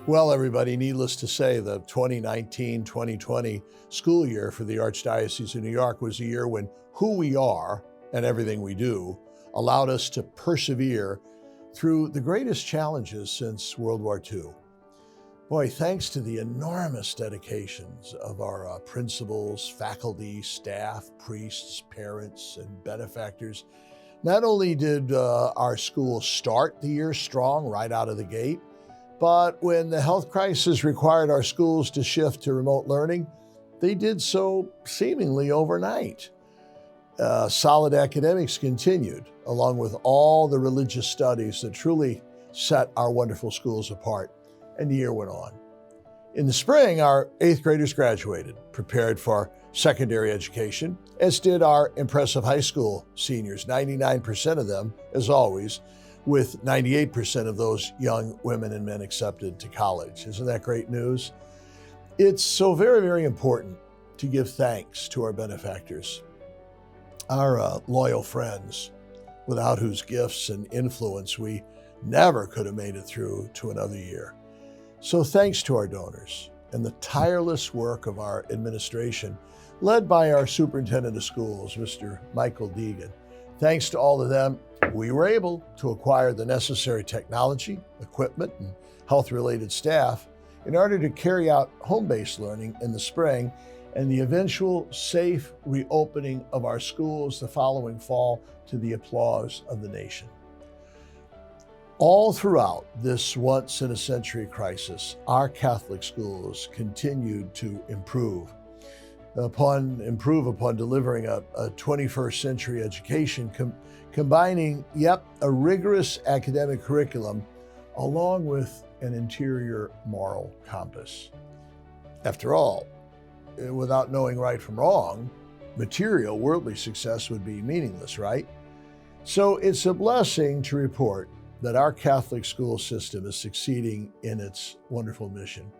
Well, everybody, needless to say, the 2019-2020 school year for the Archdiocese of New York was a year when who we are and everything we do allowed us to persevere through the greatest challenges since World War II. Boy, thanks to the enormous dedications of our principals, faculty, staff, priests, parents, and benefactors, not only did our school start the year strong right out of the gate, but when the health crisis required our schools to shift to remote learning, they did so seemingly overnight. Solid academics continued, along with all the religious studies that truly set our wonderful schools apart, and the year went on. In the spring, our 8th graders graduated, prepared for secondary education, as did our impressive high school seniors, 99% of them, as always, with 98% of those young women and men accepted to college. Isn't that great news? It's so very, very important to give thanks to our benefactors, our loyal friends, without whose gifts and influence we never could have made it through to another year. So thanks to our donors and the tireless work of our administration, led by our Superintendent of Schools, Mr. Michael Deegan. Thanks to all of them, we were able to acquire the necessary technology, equipment, and health-related staff in order to carry out home-based learning in the spring and the eventual safe reopening of our schools the following fall to the applause of the nation. All throughout this once-in-a-century crisis, our Catholic schools continued to improve upon delivering a 21st century education, combining, a rigorous academic curriculum along with an interior moral compass. After all, without knowing right from wrong, material worldly success would be meaningless, right? So it's a blessing to report that our Catholic school system is succeeding in its wonderful mission,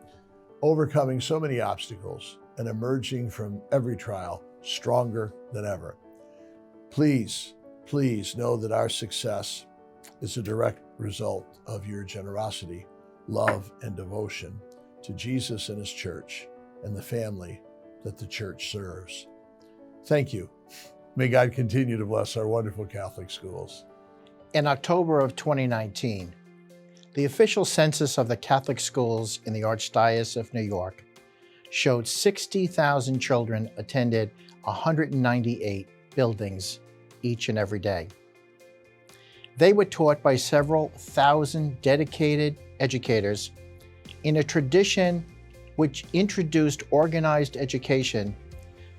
overcoming so many obstacles and emerging from every trial stronger than ever. Please know that our success is a direct result of your generosity, love, and devotion to Jesus and His church and the family that the church serves. Thank you. May God continue to bless our wonderful Catholic schools. In October of 2019, the official census of the Catholic schools in the Archdiocese of New York showed 60,000 children attended 198 buildings each and every day. They were taught by several thousand dedicated educators in a tradition which introduced organized education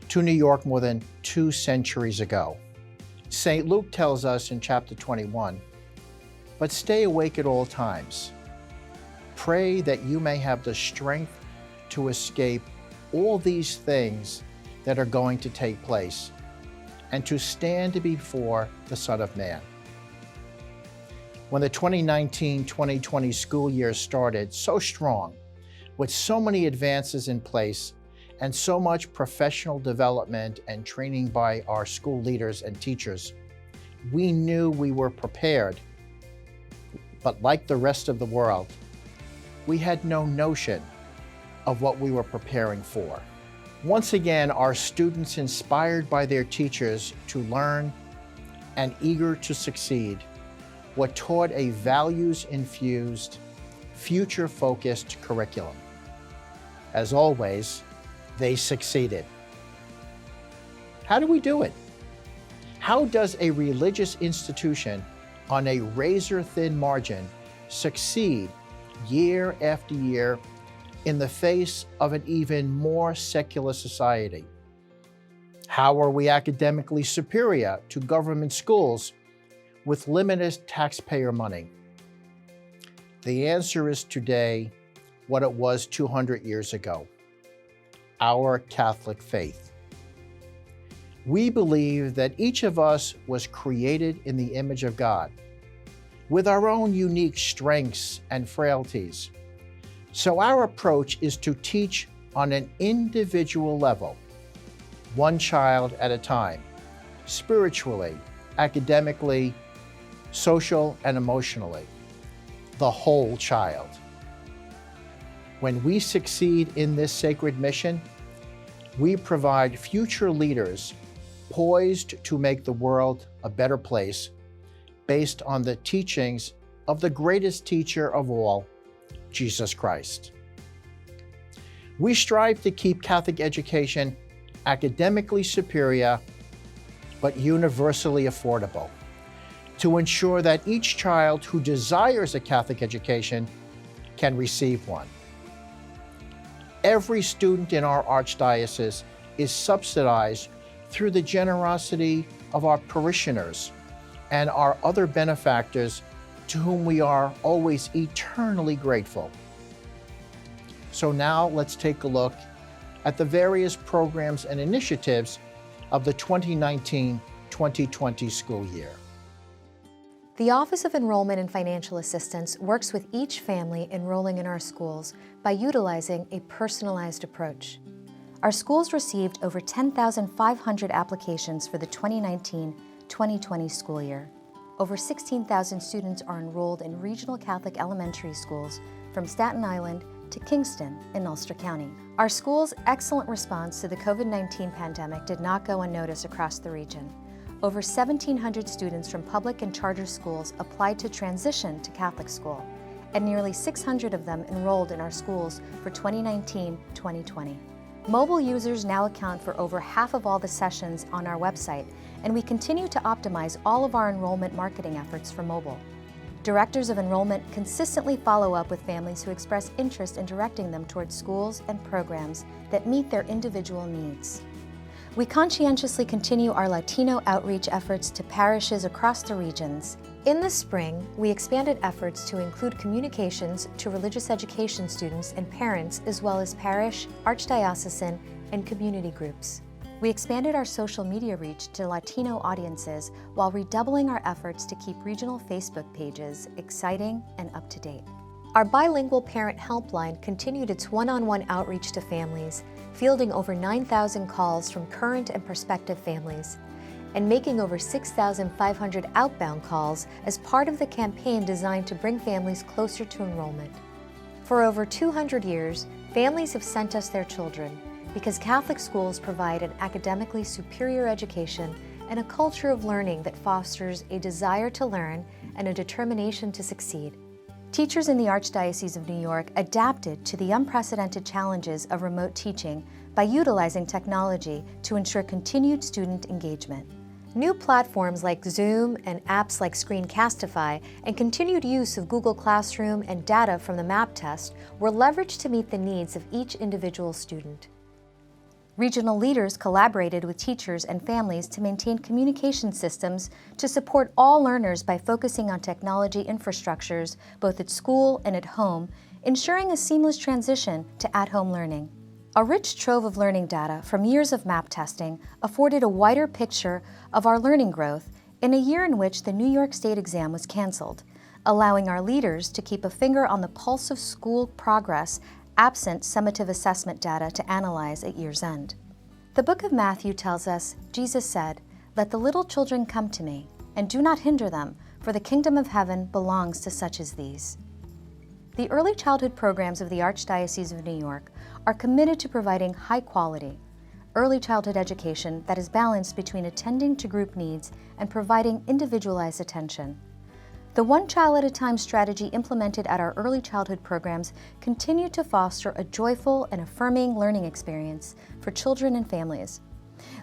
to New York more than 2 centuries ago. St. Luke tells us in chapter 21, "But stay awake at all times. Pray that you may have the strength to escape all these things that are going to take place, and to stand before the Son of Man." When the 2019-2020 school year started so strong, with so many advances in place and so much professional development and training by our school leaders and teachers, we knew we were prepared. But like the rest of the world, we had no notion of what we were preparing for. Once again, our students, inspired by their teachers to learn and eager to succeed, were taught a values-infused, future-focused curriculum. As always, they succeeded. How do we do it? How does a religious institution on a razor-thin margin succeed year after year in the face of an even more secular society? How are we academically superior to government schools with limited taxpayer money? The answer is today what it was 200 years ago: our Catholic faith. We believe that each of us was created in the image of God, with our own unique strengths and frailties. So our approach is to teach on an individual level, one child at a time, spiritually, academically, social and emotionally, the whole child. When we succeed in this sacred mission, we provide future leaders poised to make the world a better place based on the teachings of the greatest teacher of all, Jesus Christ. We strive to keep Catholic education academically superior, but universally affordable, to ensure that each child who desires a Catholic education can receive one. Every student in our Archdiocese is subsidized through the generosity of our parishioners and our other benefactors to whom we are always eternally grateful. So now let's take a look at the various programs and initiatives of the 2019-2020 school year. The Office of Enrollment and Financial Assistance works with each family enrolling in our schools by utilizing a personalized approach. Our schools received over 10,500 applications for the 2019-2020 school year. Over 16,000 students are enrolled in regional Catholic elementary schools from Staten Island to Kingston in Ulster County. Our schools' excellent response to the COVID-19 pandemic did not go unnoticed across the region. Over 1,700 students from public and charter schools applied to transition to Catholic school, and nearly 600 of them enrolled in our schools for 2019-2020. Mobile users now account for over half of all the sessions on our website, and we continue to optimize all of our enrollment marketing efforts for mobile. Directors of enrollment consistently follow up with families who express interest in directing them towards schools and programs that meet their individual needs. We conscientiously continue our Latino outreach efforts to parishes across the regions. In the spring, we expanded efforts to include communications to religious education students and parents, as well as parish, archdiocesan, and community groups. We expanded our social media reach to Latino audiences while redoubling our efforts to keep regional Facebook pages exciting and up to date. Our bilingual parent helpline continued its one-on-one outreach to families, fielding over 9,000 calls from current and prospective families, and making over 6,500 outbound calls as part of the campaign designed to bring families closer to enrollment. For over 200 years, families have sent us their children because Catholic schools provide an academically superior education and a culture of learning that fosters a desire to learn and a determination to succeed. Teachers in the Archdiocese of New York adapted to the unprecedented challenges of remote teaching by utilizing technology to ensure continued student engagement. New platforms like Zoom and apps like Screencastify and continued use of Google Classroom and data from the MAP test were leveraged to meet the needs of each individual student. Regional leaders collaborated with teachers and families to maintain communication systems to support all learners by focusing on technology infrastructures both at school and at home, ensuring a seamless transition to at-home learning. A rich trove of learning data from years of MAP testing afforded a wider picture of our learning growth in a year in which the New York State exam was canceled, allowing our leaders to keep a finger on the pulse of school progress absent summative assessment data to analyze at year's end. The book of Matthew tells us, Jesus said, "Let the little children come to me, and do not hinder them, for the kingdom of heaven belongs to such as these." The early childhood programs of the Archdiocese of New York are committed to providing high-quality, early childhood education that is balanced between attending to group needs and providing individualized attention. The one child at a time strategy implemented at our early childhood programs continue to foster a joyful and affirming learning experience for children and families.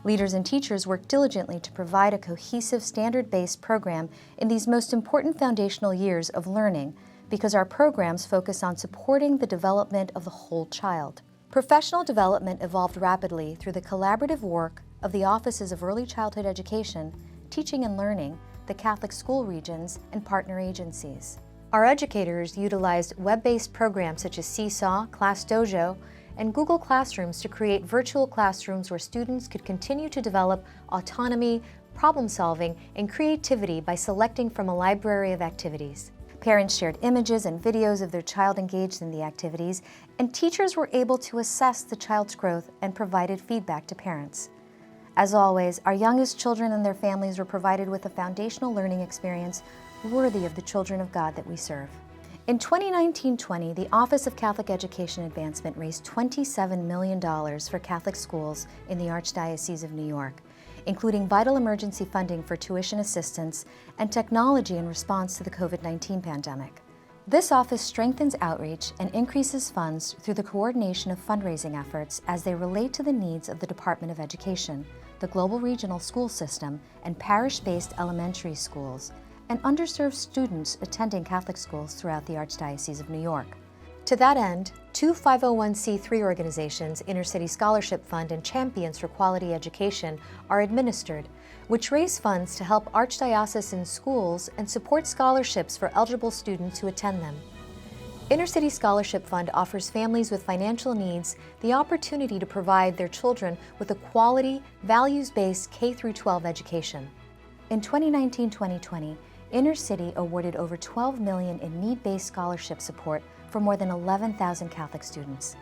Leaders and teachers work diligently to provide a cohesive standard-based program in these most important foundational years of learning because our programs focus on supporting the development of the whole child. Professional development evolved rapidly through the collaborative work of the Offices of Early Childhood Education, Teaching and Learning, the Catholic school regions, and partner agencies. Our educators utilized web-based programs such as Seesaw, Class Dojo, and Google Classrooms to create virtual classrooms where students could continue to develop autonomy, problem-solving, and creativity by selecting from a library of activities. Parents shared images and videos of their child engaged in the activities, and teachers were able to assess the child's growth and provided feedback to parents. As always, our youngest children and their families were provided with a foundational learning experience worthy of the children of God that we serve. In 2019-20, the Office of Catholic Education Advancement raised $27 million for Catholic schools in the Archdiocese of New York, including vital emergency funding for tuition assistance and technology in response to the COVID-19 pandemic. This office strengthens outreach and increases funds through the coordination of fundraising efforts as they relate to the needs of the Department of Education, the global regional school system, and parish-based elementary schools, and underserved students attending Catholic schools throughout the Archdiocese of New York. To that end, two 501c3 organizations, Inner-City Scholarship Fund and Champions for Quality Education, are administered, which raise funds to help archdiocesan schools and support scholarships for eligible students who attend them. Inner-City Scholarship Fund offers families with financial needs the opportunity to provide their children with a quality, values-based K-12 education. In 2019-2020, Inner-City awarded over $12 million in need-based scholarship support for more than 11,000 Catholic students.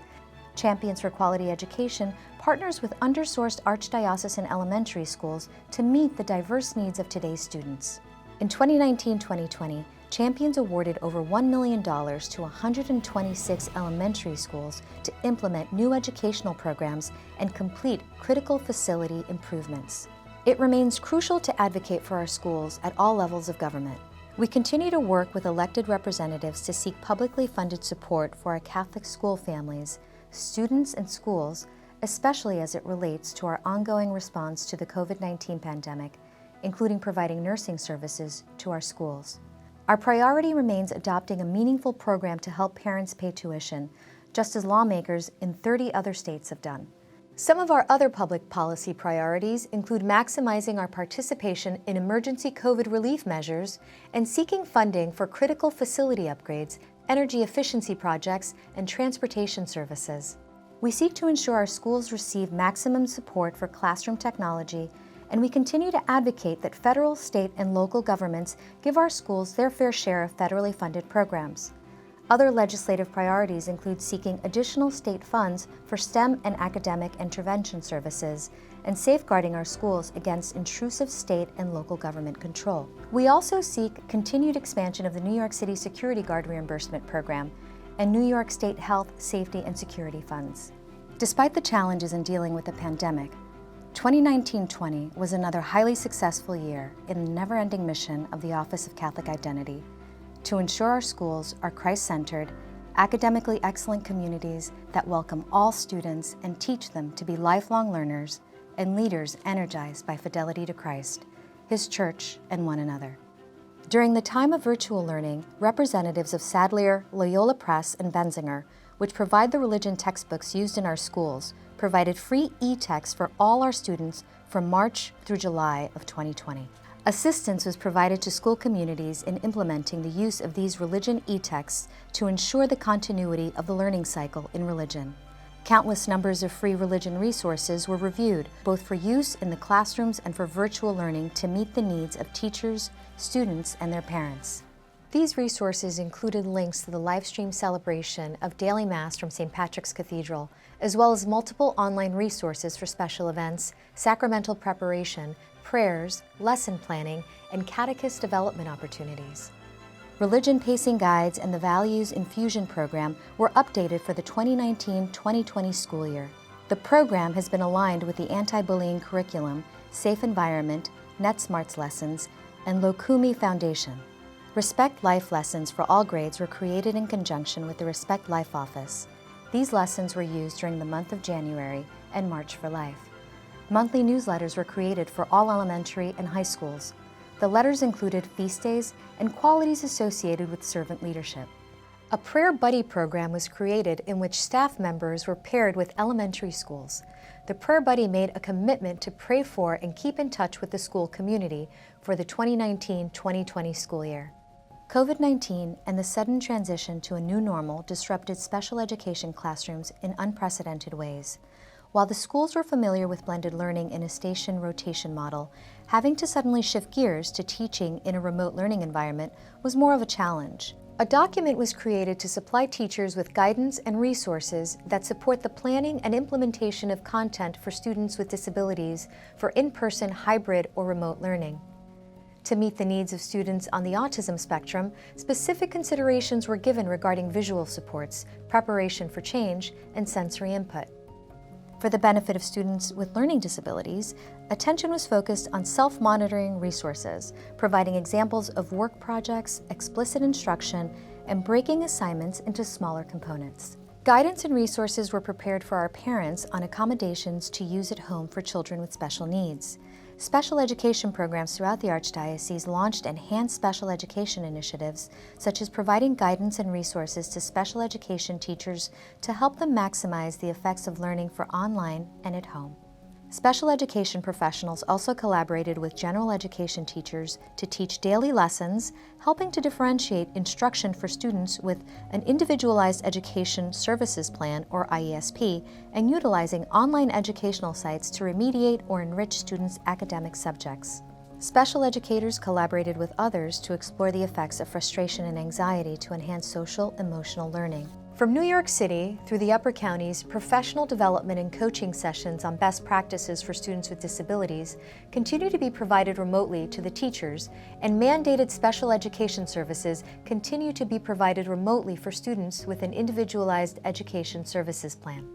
Champions for Quality Education partners with undersourced archdiocesan elementary schools to meet the diverse needs of today's students. In 2019-2020, Champions awarded over $1 million to 126 elementary schools to implement new educational programs and complete critical facility improvements. It remains crucial to advocate for our schools at all levels of government. We continue to work with elected representatives to seek publicly funded support for our Catholic school families, students, and schools, especially as it relates to our ongoing response to the COVID-19 pandemic, including providing nursing services to our schools. Our priority remains adopting a meaningful program to help parents pay tuition, just as lawmakers in 30 other states have done. Some of our other public policy priorities include maximizing our participation in emergency COVID relief measures and seeking funding for critical facility upgrades, energy efficiency projects, and transportation services. We seek to ensure our schools receive maximum support for classroom technology, and we continue to advocate that federal, state, and local governments give our schools their fair share of federally funded programs. Other legislative priorities include seeking additional state funds for STEM and academic intervention services and safeguarding our schools against intrusive state and local government control. We also seek continued expansion of the New York City Security Guard reimbursement program and New York State Health, Safety, and Security funds. Despite the challenges in dealing with the pandemic, 2019-20 was another highly successful year in the never-ending mission of the Office of Catholic Identity to ensure our schools are Christ-centered, academically excellent communities that welcome all students and teach them to be lifelong learners and leaders energized by fidelity to Christ, His Church, and one another. During the time of virtual learning, representatives of Sadleir, Loyola Press, and Benzinger, which provide the religion textbooks used in our schools, provided free e-texts for all our students from March through July of 2020. Assistance was provided to school communities in implementing the use of these religion e-texts to ensure the continuity of the learning cycle in religion. Countless numbers of free religion resources were reviewed, both for use in the classrooms and for virtual learning to meet the needs of teachers, students, and their parents. These resources included links to the live-stream celebration of Daily Mass from St. Patrick's Cathedral, as well as multiple online resources for special events, sacramental preparation, prayers, lesson planning, and catechist development opportunities. Religion pacing guides and the Values Infusion program were updated for the 2019-2020 school year. The program has been aligned with the anti-bullying curriculum, Safe Environment, NetSmarts lessons, and Locumi Foundation. Respect Life lessons for all grades were created in conjunction with the Respect Life office. These lessons were used during the month of January and March for Life. Monthly newsletters were created for all elementary and high schools. The letters included feast days and qualities associated with servant leadership. A prayer buddy program was created in which staff members were paired with elementary schools. The prayer buddy made a commitment to pray for and keep in touch with the school community for the 2019-2020 school year. COVID-19 and the sudden transition to a new normal disrupted special education classrooms in unprecedented ways. While the schools were familiar with blended learning in a station rotation model, having to suddenly shift gears to teaching in a remote learning environment was more of a challenge. A document was created to supply teachers with guidance and resources that support the planning and implementation of content for students with disabilities for in-person, hybrid, or remote learning. To meet the needs of students on the autism spectrum, specific considerations were given regarding visual supports, preparation for change, and sensory input. For the benefit of students with learning disabilities, attention was focused on self-monitoring resources, providing examples of work projects, explicit instruction, and breaking assignments into smaller components. Guidance and resources were prepared for our parents on accommodations to use at home for children with special needs. Special education programs throughout the Archdiocese launched enhanced special education initiatives, such as providing guidance and resources to special education teachers to help them maximize the effects of learning for online and at home. Special education professionals also collaborated with general education teachers to teach daily lessons, helping to differentiate instruction for students with an Individualized Education Services Plan, or IESP, and utilizing online educational sites to remediate or enrich students' academic subjects. Special educators collaborated with others to explore the effects of frustration and anxiety to enhance social-emotional learning. From New York City through the Upper Counties, professional development and coaching sessions on best practices for students with disabilities continue to be provided remotely to the teachers, and mandated special education services continue to be provided remotely for students with an Individualized Education Services Plan.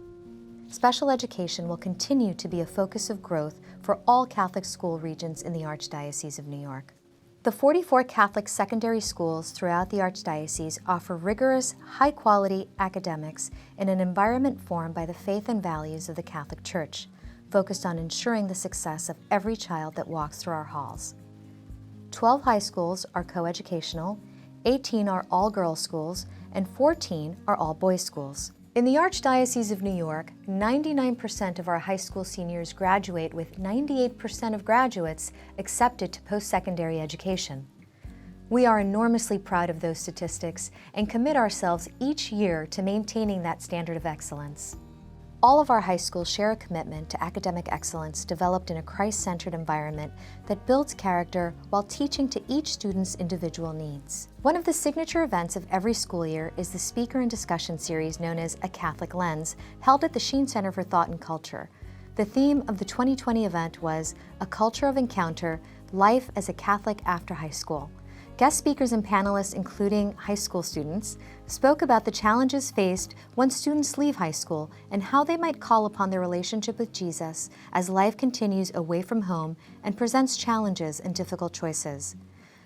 Special education will continue to be a focus of growth for all Catholic school regions in the Archdiocese of New York. The 44 Catholic secondary schools throughout the Archdiocese offer rigorous, high-quality academics in an environment formed by the faith and values of the Catholic Church, focused on ensuring the success of every child that walks through our halls. 12 high schools are coeducational, 18 are all-girls schools, and 14 are all-boys schools. In the Archdiocese of New York, 99% of our high school seniors graduate, with 98% of graduates accepted to post-secondary education. We are enormously proud of those statistics and commit ourselves each year to maintaining that standard of excellence. All of our high schools share a commitment to academic excellence developed in a Christ-centered environment that builds character while teaching to each student's individual needs. One of the signature events of every school year is the speaker and discussion series known as A Catholic Lens, held at the Sheen Center for Thought and Culture. The theme of the 2020 event was A Culture of Encounter, Life as a Catholic After High School. Guest speakers and panelists, including high school students, spoke about the challenges faced when students leave high school and how they might call upon their relationship with Jesus as life continues away from home and presents challenges and difficult choices.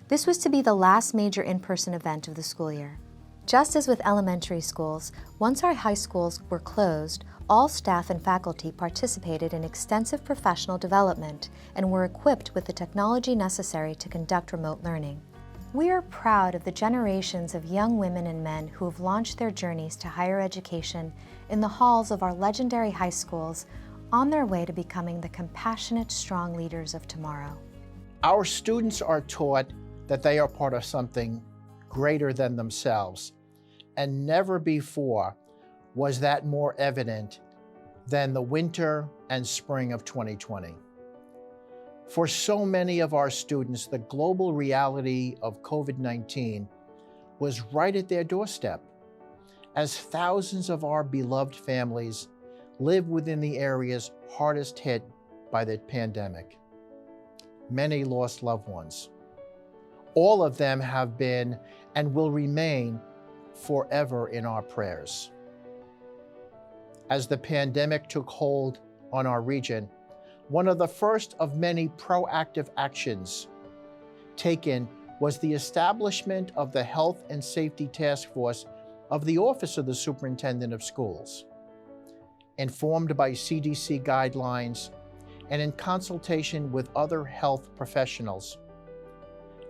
This was to be the last major in-person event of the school year. Just as with elementary schools, once our high schools were closed, all staff and faculty participated in extensive professional development and were equipped with the technology necessary to conduct remote learning. We are proud of the generations of young women and men who have launched their journeys to higher education in the halls of our legendary high schools, on their way to becoming the compassionate, strong leaders of tomorrow. Our students are taught that they are part of something greater than themselves, and never before was that more evident than the winter and spring of 2020. For so many of our students, the global reality of COVID-19 was right at their doorstep, as thousands of our beloved families live within the areas hardest hit by the pandemic. Many lost loved ones. All of them have been and will remain forever in our prayers. As the pandemic took hold on our region, one of the first of many proactive actions taken was the establishment of the Health and Safety Task Force of the Office of the Superintendent of Schools. Informed by CDC guidelines and in consultation with other health professionals,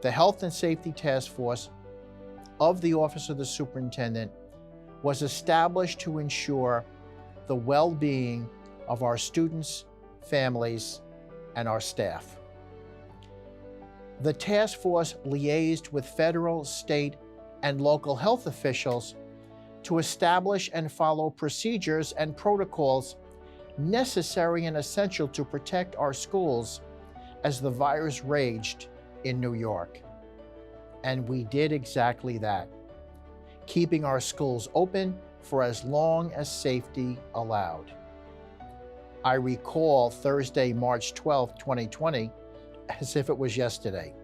the Health and Safety Task Force of the Office of the Superintendent was established to ensure the well-being of our students, families, and our staff. The task force liaised with federal, state, and local health officials to establish and follow procedures and protocols necessary and essential to protect our schools as the virus raged in New York. And we did exactly that, keeping our schools open for as long as safety allowed. I recall Thursday, March 12, 2020, as if it was yesterday.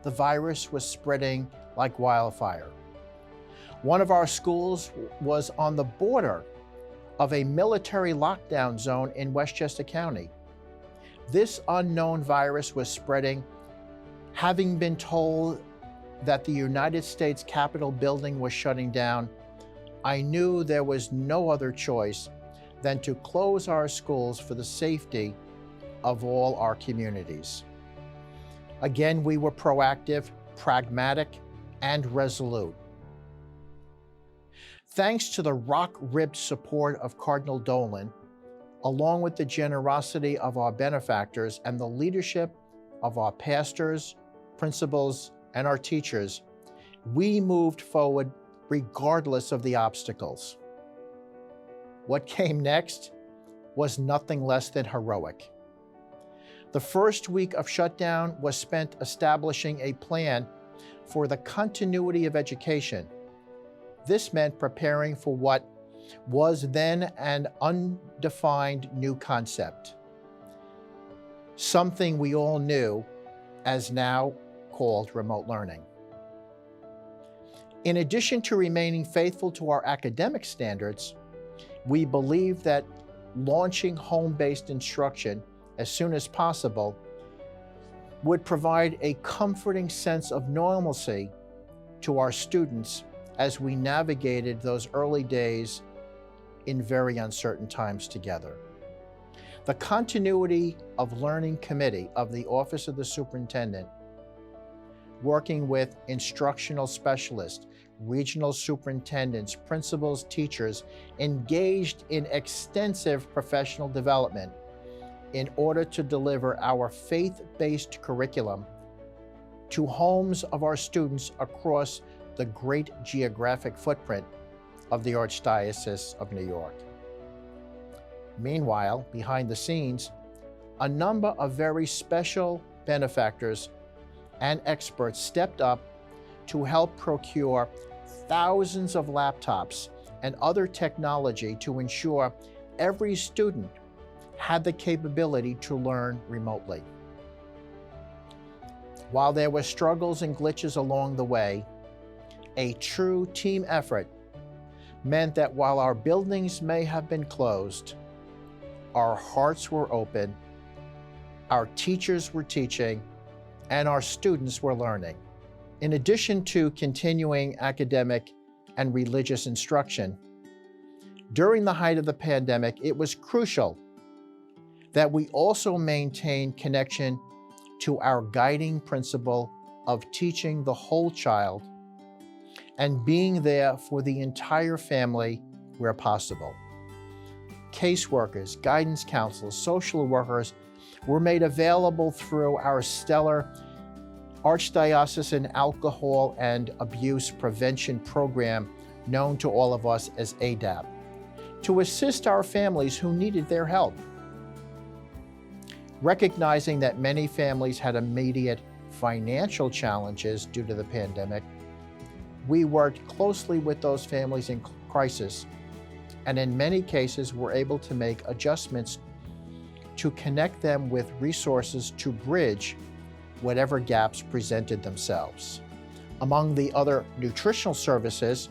the virus was spreading like wildfire. One of our schools was on the border of a military lockdown zone in Westchester County. This unknown virus was spreading. Having been told that the United States Capitol building was shutting down, I knew there was no other choice than to close our schools for the safety of all our communities. Again, we were proactive, pragmatic, and resolute. Thanks to the rock-ribbed support of Cardinal Dolan, along with the generosity of our benefactors and the leadership of our pastors, principals, and our teachers, we moved forward regardless of the obstacles. What came next was nothing less than heroic. The first week of shutdown was spent establishing a plan for the continuity of education. This meant preparing for what was then an undefined new concept, something we all knew as now called remote learning. In addition to remaining faithful to our academic standards, we believe that launching home-based instruction as soon as possible would provide a comforting sense of normalcy to our students as we navigated those early days in very uncertain times together. The Continuity of Learning Committee of the Office of the Superintendent, working with instructional specialists, regional superintendents, principals, teachers, engaged in extensive professional development in order to deliver our faith-based curriculum to homes of our students across the great geographic footprint of the Archdiocese of New York. Meanwhile, behind the scenes, a number of very special benefactors and experts stepped up to help procure thousands of laptops and other technology to ensure every student had the capability to learn remotely. While there were struggles and glitches along the way, a true team effort meant that while our buildings may have been closed, our hearts were open, our teachers were teaching, and our students were learning. In addition to continuing academic and religious instruction, during the height of the pandemic, it was crucial that we also maintain connection to our guiding principle of teaching the whole child and being there for the entire family where possible. Caseworkers, guidance counselors, social workers were made available through our stellar Archdiocesan Alcohol and Abuse Prevention Program, known to all of us as ADAP, to assist our families who needed their help. Recognizing that many families had immediate financial challenges due to the pandemic, we worked closely with those families in crisis, and in many cases were able to make adjustments to connect them with resources to bridge whatever gaps presented themselves. Among the other nutritional services,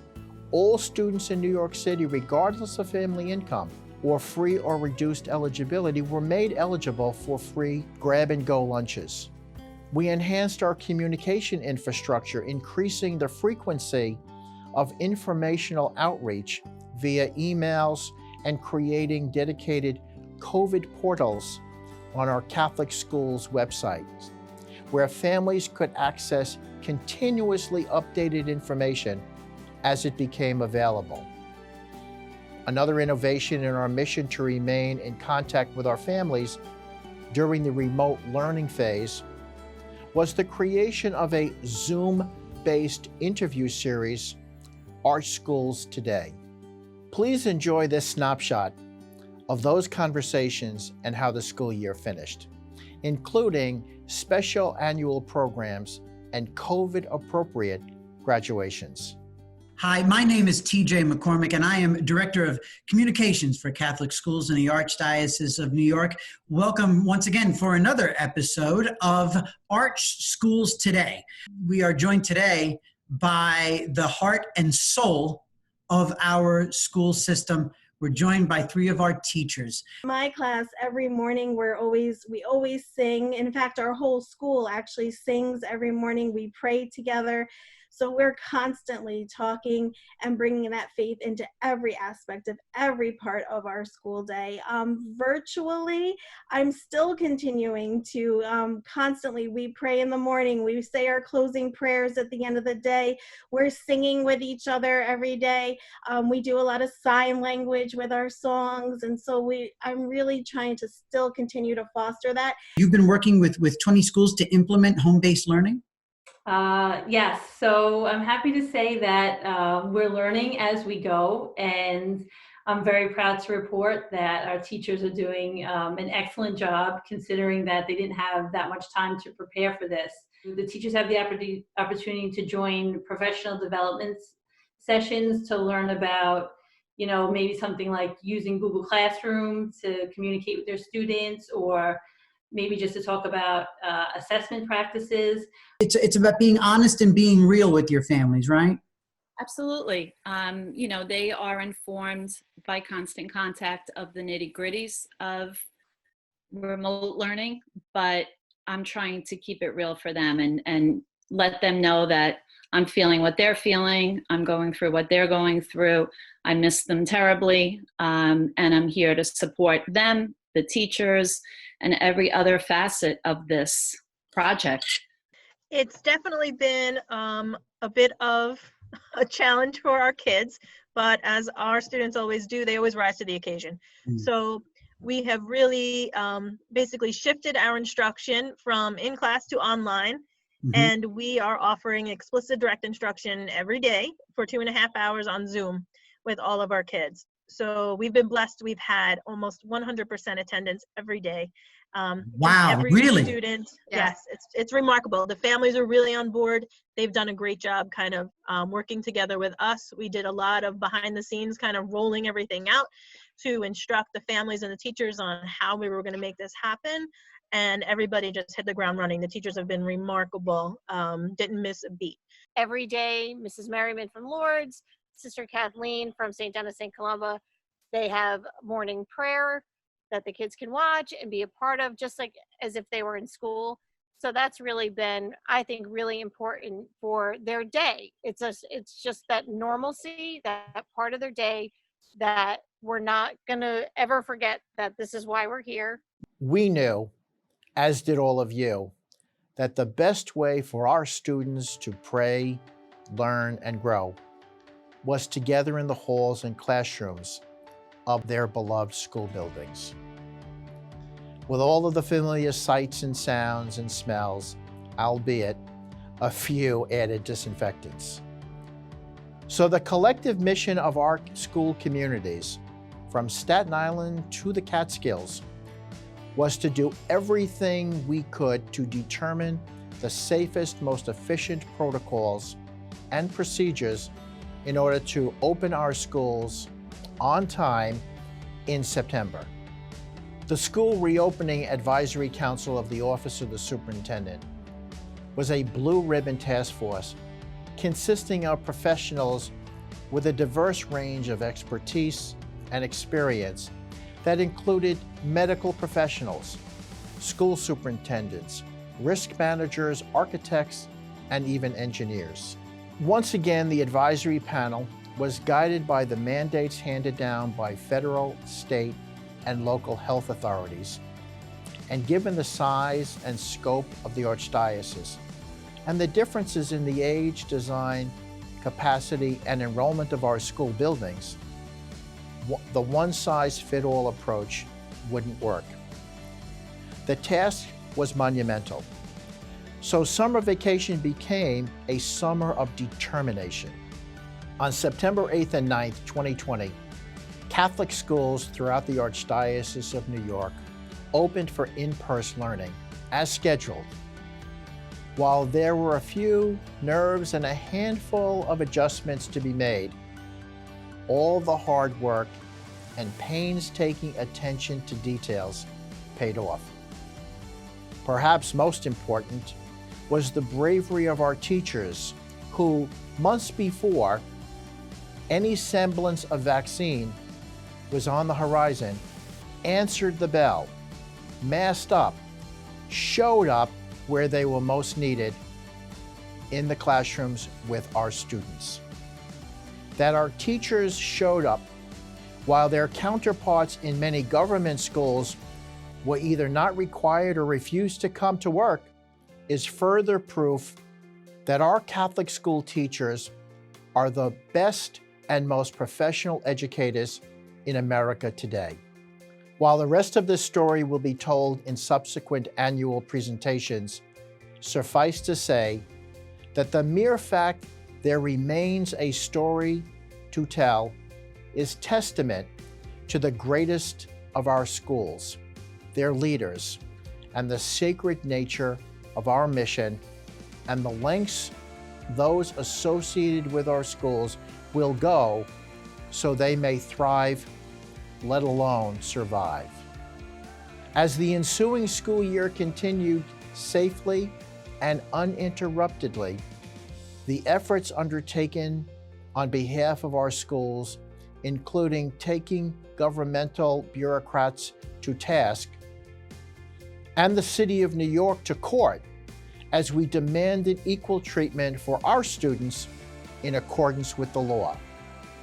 all students in New York City, regardless of family income or free or reduced eligibility, were made eligible for free grab-and-go lunches. We enhanced our communication infrastructure, increasing the frequency of informational outreach via emails and creating dedicated COVID portals on our Catholic schools' websites, where families could access continuously updated information as it became available. Another innovation in our mission to remain in contact with our families during the remote learning phase was the creation of a Zoom-based interview series, Arch Schools Today. Please enjoy this snapshot of those conversations and how the school year finished, including special annual programs and COVID-appropriate graduations. Hi, my name is TJ McCormick, and I am Director of Communications for Catholic Schools in the Archdiocese of New York. Welcome once again for another episode of Arch Schools Today. We are joined today by the heart and soul of our school system. We're joined by three of our teachers. My class, every morning, we always sing. In fact, our whole school actually sings every morning. We pray together. So we're constantly talking and bringing that faith into every aspect of every part of our school day. Virtually, I'm still continuing to constantly, we pray in the morning, we say our closing prayers at the end of the day, we're singing with each other every day. We do a lot of sign language with our songs, and so I'm really trying to still continue to foster that. You've been working with 20 schools to implement home-based learning? Yes, so I'm happy to say that we're learning as we go, and I'm very proud to report that our teachers are doing an excellent job, considering that they didn't have that much time to prepare for this. The teachers have the opportunity to join professional development sessions to learn about, maybe something like using Google Classroom to communicate with their students, or maybe just to talk about assessment practices. It's about being honest and being real with your families, right? Absolutely. They are informed by constant contact of the nitty-gritties of remote learning, but I'm trying to keep it real for them and let them know that I'm feeling what they're feeling. I'm going through what they're going through. I miss them terribly, and I'm here to support them, the teachers, and every other facet of this project. It's definitely been a bit of a challenge for our kids, but as our students always do, they always rise to the occasion. So we have really basically shifted our instruction from in-class to online, and we are offering explicit direct instruction every day for 2.5 hours on Zoom with all of our kids. So we've been blessed. We've had almost 100% attendance every day. Wow, every really? Student, yes, it's remarkable. The families are really on board. They've done a great job kind of working together with us. We did a lot of behind the scenes kind of rolling everything out to instruct the families and the teachers on how we were going to make this happen. And everybody just hit the ground running. The teachers have been remarkable, didn't miss a beat. Every day, Mrs. Merriman from Lourdes, Sister Kathleen from St. Denis St. Columba, they have morning prayer that the kids can watch and be a part of, just like as if they were in school. So that's really been, I think, really important for their day. It's just that normalcy, that part of their day that we're not gonna ever forget that this is why we're here. We knew, as did all of you, that the best way for our students to pray, learn, and grow was together in the halls and classrooms of their beloved school buildings. With all of the familiar sights and sounds and smells, albeit a few added disinfectants. So the collective mission of our school communities, from Staten Island to the Catskills, was to do everything we could to determine the safest, most efficient protocols and procedures in order to open our schools on time in September. The School Reopening Advisory Council of the Office of the Superintendent was a blue ribbon task force consisting of professionals with a diverse range of expertise and experience that included medical professionals, school superintendents, risk managers, architects, and even engineers. Once again, the advisory panel was guided by the mandates handed down by federal, state, and local health authorities. And given the size and scope of the Archdiocese and the differences in the age, design, capacity, and enrollment of our school buildings, the one-size-fit-all approach wouldn't work. The task was monumental. So summer vacation became a summer of determination. On September 8th and 9th, 2020, Catholic schools throughout the Archdiocese of New York opened for in-person learning as scheduled. while there were a few nerves and a handful of adjustments to be made, all the hard work and painstaking attention to details paid off. Perhaps most important was the bravery of our teachers who, months before any semblance of vaccine was on the horizon, answered the bell, masked up, showed up where they were most needed, in the classrooms with our students. That our teachers showed up while their counterparts in many government schools were either not required or refused to come to work is further proof that our Catholic school teachers are the best and most professional educators in America today. While the rest of this story will be told in subsequent annual presentations, suffice to say that the mere fact there remains a story to tell is testament to the greatest of our schools, their leaders, and the sacred nature of our mission and the lengths those associated with our schools will go so they may thrive, let alone survive. As the ensuing school year continued safely and uninterruptedly, the efforts undertaken on behalf of our schools, including taking governmental bureaucrats to task and the City of New York to court as we demanded equal treatment for our students in accordance with the law.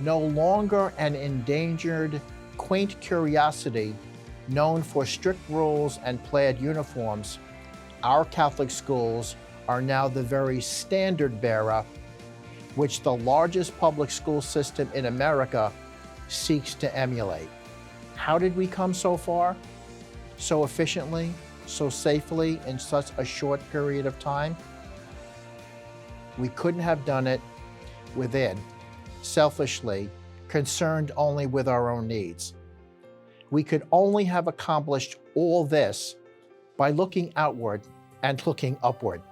No longer an endangered, quaint curiosity known for strict rules and plaid uniforms, our Catholic schools are now the very standard bearer which the largest public school system in America seeks to emulate. How did we come so far? So efficiently, so safely, in such a short period of time? We couldn't have done it within, selfishly, concerned only with our own needs. We could only have accomplished all this by looking outward and looking upward,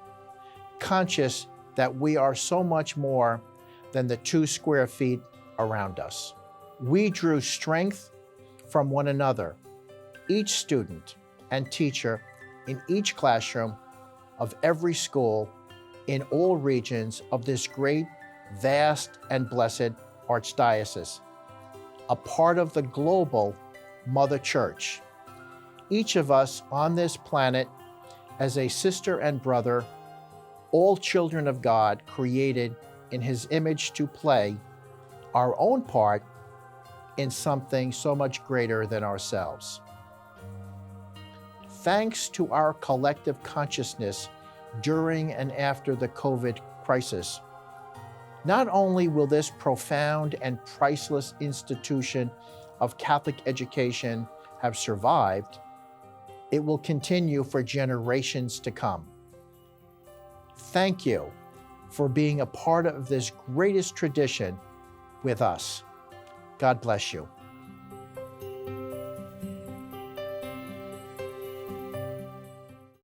conscious that we are so much more than the 2 square feet around us. We drew strength from one another, each student and teacher in each classroom of every school in all regions of this great, vast, and blessed Archdiocese, a part of the global Mother Church. Each of us on this planet as a sister and brother, all children of God created in His image to play our own part in something so much greater than ourselves. Thanks to our collective consciousness during and after the COVID crisis, not only will this profound and priceless institution of Catholic education have survived, it will continue for generations to come. Thank you for being a part of this greatest tradition with us. God bless you.